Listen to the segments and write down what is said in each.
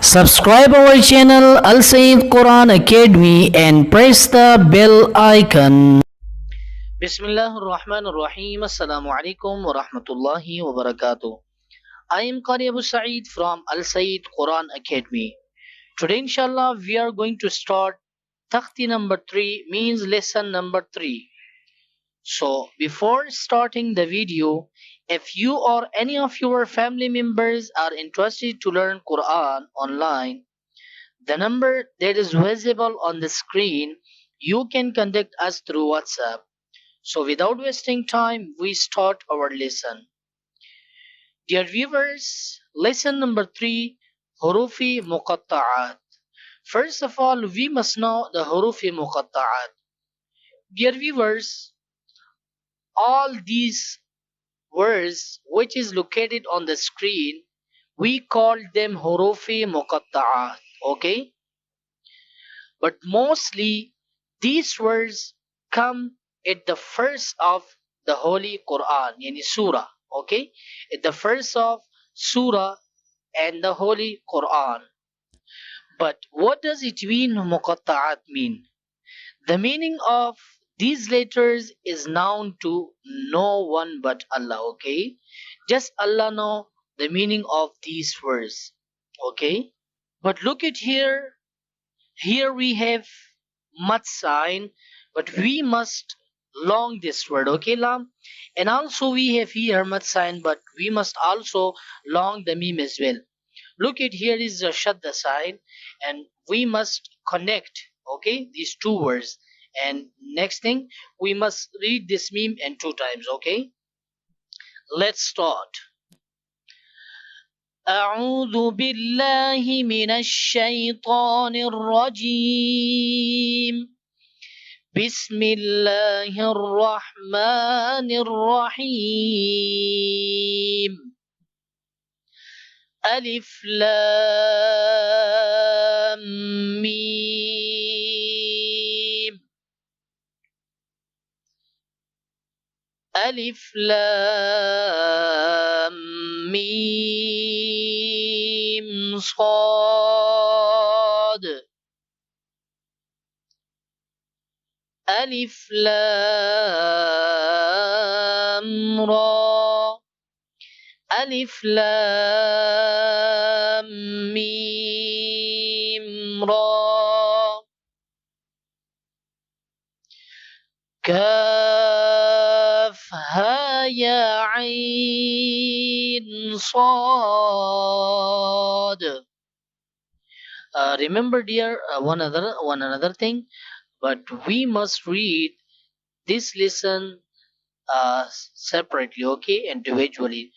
Subscribe our channel Al Said Quran Academy and press the bell icon. Bismillah ar-Rahman ar-Rahim. Assalamu alaikum wa rahmatullahi wa barakatuh. I am Qari Abu Sa'id from Al Said Quran Academy. Today inshallah we are going to start Takhti number 3 means lesson number 3. So before starting the video, if you or any of your family members are interested to learn Quran online, the number that is visible on the screen, you can contact us through WhatsApp. So without wasting time, we start our lesson. Dear viewers, lesson number 3, Hurufi Muqatta'at. First of all, we must know the Hurufi Muqatta'at. Dear viewers, all these words which is located on the screen, we call them Hurufi Muqatta'at. Okay? But mostly these words come at the first of the Holy Quran, yani Surah, okay? At the first of Surah and the Holy Quran. But what does it mean, Muqatta'at mean? The meaning of these letters is known to no one but Allah, okay? Just Allah know the meaning of these words, okay? But look at here. Here we have mud sign, but we must long this word, okay, lam? And also we have here mud sign, but we must also long the meme as well. Look at here is a shadda sign, and we must connect, okay, these two words. And next thing, we must read this meme and 2 times, okay? Let's start. أعوذ بالله من الشيطان الرجيم بسم الله الرحمن الرحيم ألف لام ميم ألف لام ميم صاد ألف لام را ألف لام ميم را كاف ها يا عين صاد. Remember dear, one another thing, but we must read this lesson separately, okay, individually.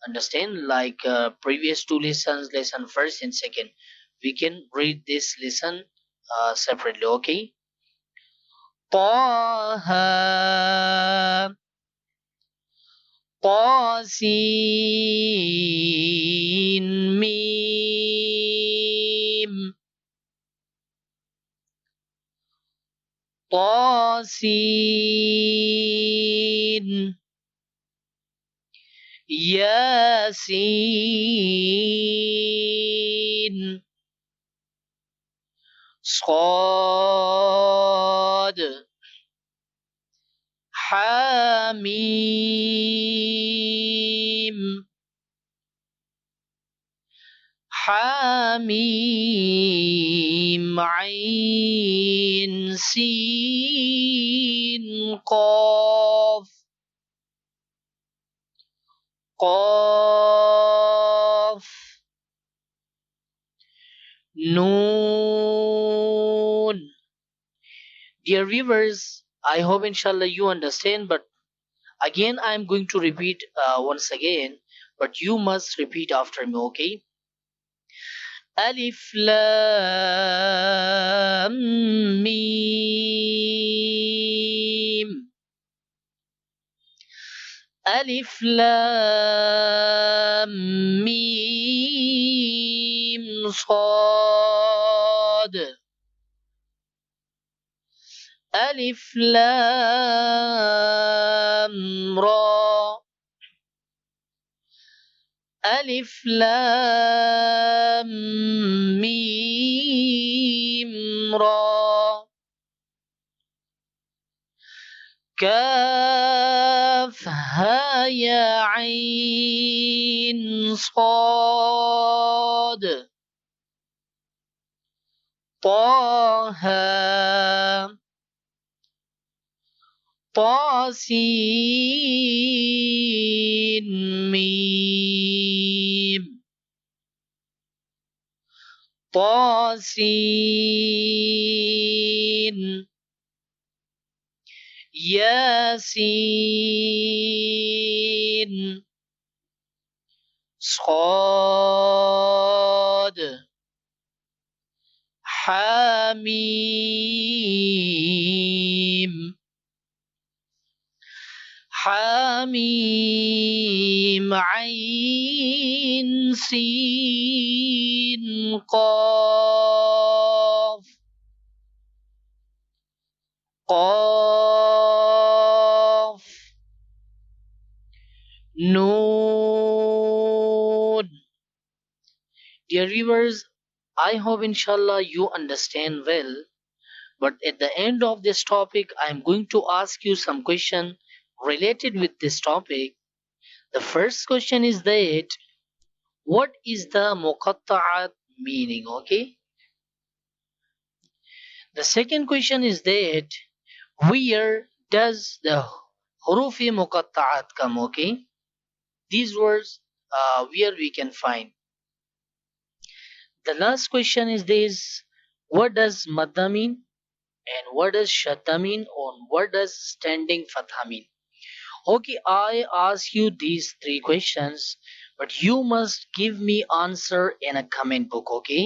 Understand, like previous 2 lessons, lesson first and second, we can read this lesson separately, okay? طه طاسين ميم طاسين ياسين صاد حاميم حاميم عين سين قاف قاف نون. Dear viewers, I hope inshallah you understand, but again I am going to repeat once again, but you must repeat after me, okay? ألف لام ميم ألف لام ميم صاد ألف لام را ألف لام را كافها يا عين صاد طه طاسين ميم طاسين ياسين صاد حميم حميم عين سين قاف قاف نون. Dear viewers, I hope inshallah you understand well. But at the end of this topic, I am going to ask you some question related with this topic. The first question is that what is the muqatta'at meaning? Okay. The second question is that where does the hurufi muqatta'at come? Okay. These words where we can find. The last question is this: what does madda mean? And what does shadda mean? Or what does standing fatha mean? Okay, I ask you these three questions, but you must give me answer in a comment book, okay?